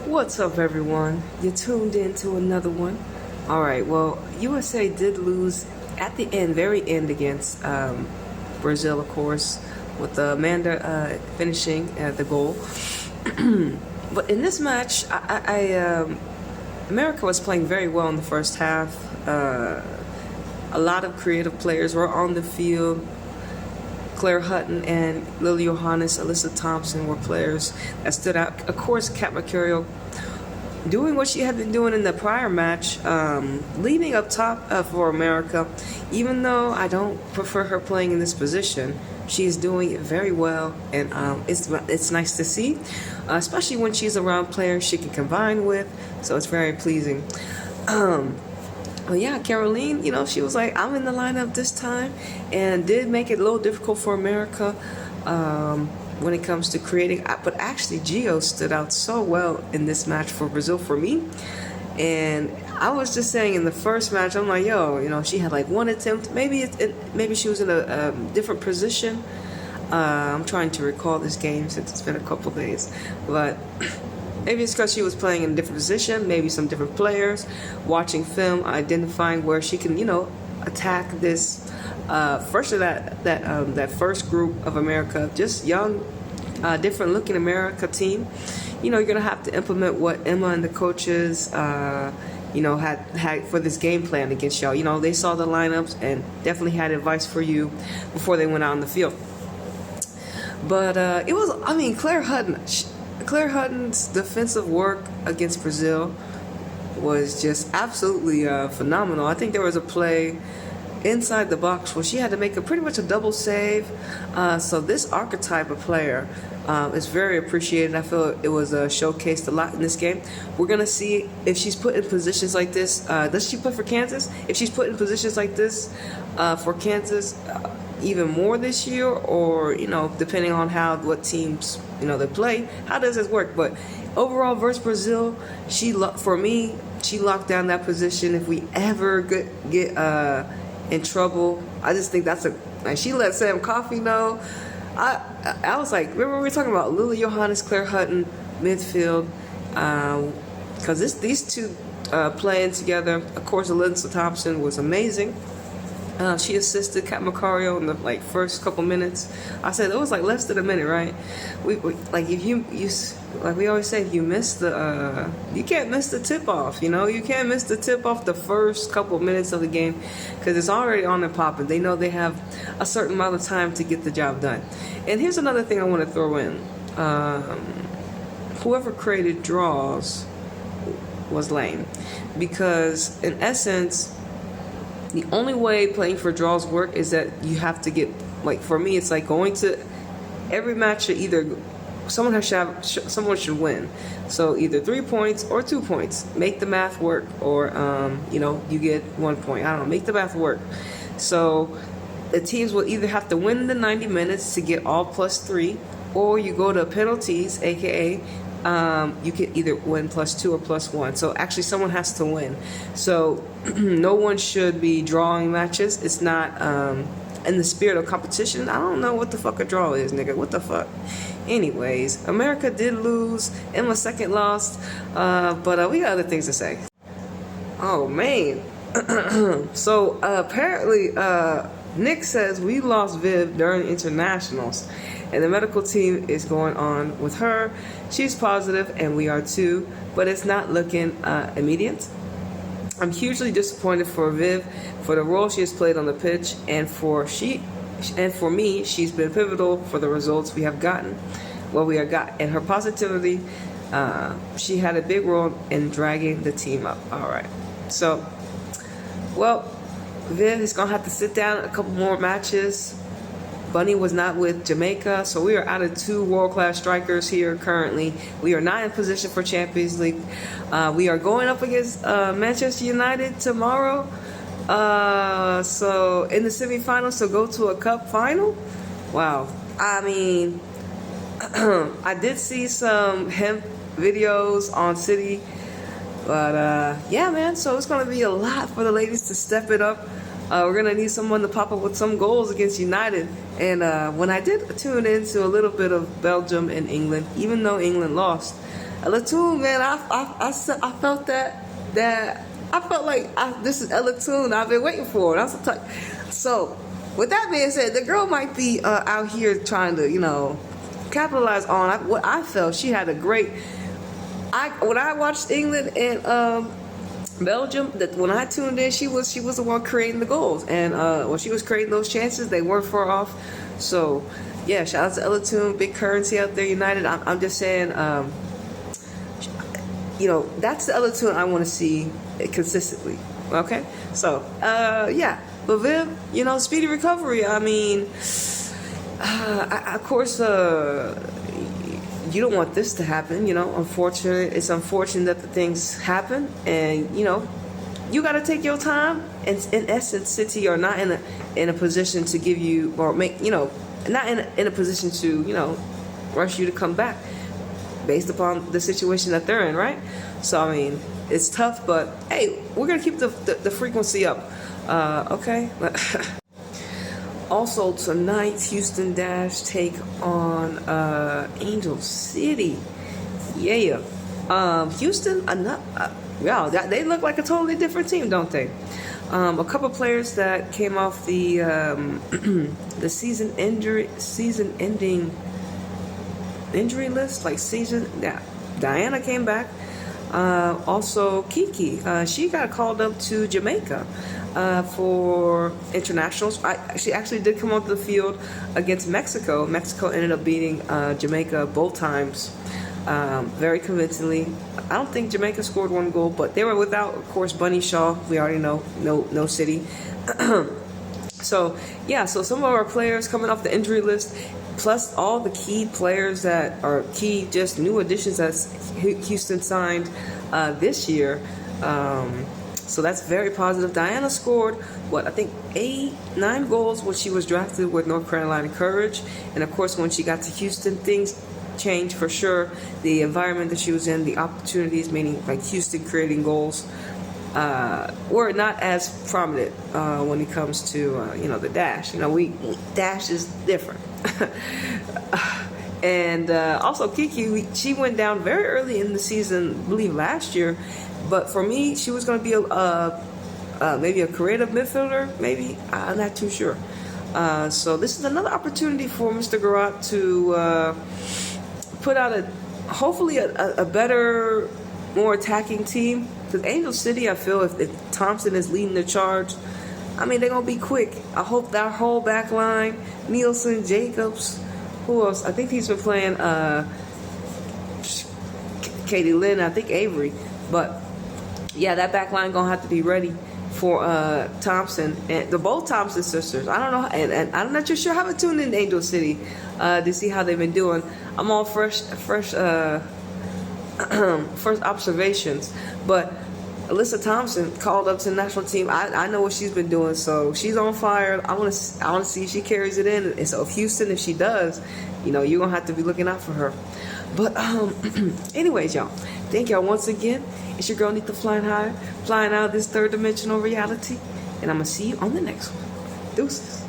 What's up, everyone? You tuned in to another one. All right, well, USA did lose at the end, very end, against Brazil, of course, with Amanda finishing the goal. But in this match, America was playing very well in the first half. A lot of creative players were on the field. Claire Hutton and Lily Johannes, Alyssa Thompson were players that stood out. Of course, Kat Mercurial doing what she had been doing in the prior match, leading up top for America. Even though I don't prefer her playing in this position, she's doing it very well, and it's nice to see, especially when she's around players she can combine with. So it's very pleasing. Well, yeah, Caroline, she was like, I'm in the lineup this time, and did make it a little difficult for America when it comes to creating. But actually, Gio stood out so well in this match for Brazil for me. And I was just saying in the first match, I'm like, she had like one attempt. Maybe maybe she was in a different position. I'm trying to recall this game since it's been a couple days, but maybe it's because she was playing in a different position, maybe some different players, watching film, identifying where she can, attack this first of that first group of America, just young, different looking America team. You're gonna have to implement what Emma and the coaches, had for this game plan against y'all. They saw the lineups and definitely had advice for you before they went out on the field. But it was, Claire Hutton's defensive work against Brazil was just absolutely phenomenal. I think there was a play inside the box where she had to make pretty much a double save. So this archetype of player is very appreciated. I feel it was showcased a lot in this game. We're going to see if she's put in positions like this. Does she put for Kansas? If she's put in positions like this for Kansas, even more this year, or depending on what teams they play, how does this work? But overall versus Brazil, for me she locked down that position. If we ever get in trouble, I just think that's she let Sam Coffey know. I was like, remember we were talking about Lily Johannes, Claire Hutton midfield, because these two playing together. Of course, Alyssa Thompson was amazing. She assisted Kat Mercurial in the first couple minutes. I said it was less than a minute, right? We if we always say, if you miss you can't miss the tip off. You can't miss the tip off the first couple minutes of the game, because it's already on and popping. They know they have a certain amount of time to get the job done. And here's another thing I want to throw in: whoever created draws was lame, because in essence, the only way playing for draws work is that you have to get, for me, it's going to every match should either someone should win. So either 3 points or 2 points. Make the math work, or you get 1 point. I don't know. Make the math work. So the teams will either have to win the 90 minutes to get all +3, or you go to penalties, aka you can either win +2 or +1. So actually someone has to win. So no one should be drawing matches. It's not in the spirit of competition. I don't know what the fuck a draw is, nigga. What the fuck? Anyways, America did lose. Emma second lost. But we got other things to say. Oh, man. So apparently Nick says we lost Viv during internationals, and the medical team is going on with her. She's positive, and we are too, but it's not looking immediate. I'm hugely disappointed for Viv for the role she has played on the pitch, and for me, she's been pivotal for the results we have gotten. And her positivity, she had a big role in dragging the team up. All right, so, Viv is gonna have to sit down a couple more matches. Bunny was not with Jamaica, so we are out of 2 world-class strikers here currently. We are not in position for Champions League. We are going up against Manchester United tomorrow. So in the semifinals to go to a cup final. Wow. I mean, I did see some hemp videos on City, but yeah, man. So it's gonna be a lot for the ladies to step it up. We're going to need someone to pop up with some goals against United. And when I did tune into a little bit of Belgium and England, even though England lost, Ella man, I felt that I felt like this is Ella Toon. I've been waiting for it. So, with that being said, the girl might be out here trying to, capitalize on what I felt. She had a great. When I watched England and Belgium, that when I tuned in, she was the one creating the goals, and when she was creating those chances, they weren't far off. So, yeah, shout out to Ella Toon, big currency out there, United. I'm just saying, that's the Ella Toon I want to see consistently. Okay, so yeah, but Viv, speedy recovery. I mean, of course, you don't want this to happen. It's unfortunate that the things happen, and you got to take your time. And in essence, City are not in a position to give you or make not in a position to rush you to come back based upon the situation that they're in, right? So I mean, it's tough, but hey, we're gonna keep the frequency up. Okay. Also tonight, Houston Dash take on Angel City. Yeah. Houston, they look like a totally different team, don't they? A couple players that came off the the season-ending injury list, Diana came back. Also, Kiki, she got called up to Jamaica for internationals. She actually did come onto the field against Mexico. Mexico ended up beating Jamaica both times, very convincingly. I don't think Jamaica scored one goal, but they were without, of course, Bunny Shaw. We already know, no City. So some of our players coming off the injury list, plus all the key players that are key, just new additions that Houston signed this year. So that's very positive. Diana scored, I think 9 goals when she was drafted with North Carolina Courage. And of course, when she got to Houston, things changed for sure. The environment that she was in, the opportunities, meaning like Houston creating goals, were not as prominent when it comes to the dash. Dash is different. And also Kiki, she went down very early in the season, I believe last year. But for me, she was going to be maybe a creative midfielder. Maybe, I'm not too sure. So this is another opportunity for Mr. Garrett to put out hopefully a better, more attacking team. Because Angel City, I feel if Thompson is leading the charge, I mean, they're going to be quick. I hope that whole back line, Nielsen, Jacobs, who else? I think he's been playing Katie Lynn, I think Avery. But, yeah, that back line going to have to be ready for Thompson. And they're both Thompson sisters. I don't know. And I'm not too sure. I haven't tuned in to Angel City to see how they've been doing. I'm all first observations. But Alyssa Thompson called up to the national team. I know what she's been doing, so she's on fire. I want to see if she carries it in. And so if Houston, if she does, you're gonna have to be looking out for her. But anyways, y'all, thank y'all once again. It's your girl Nita flying high, flying out of this third dimensional reality, and I'm gonna see you on the next one. Deuces.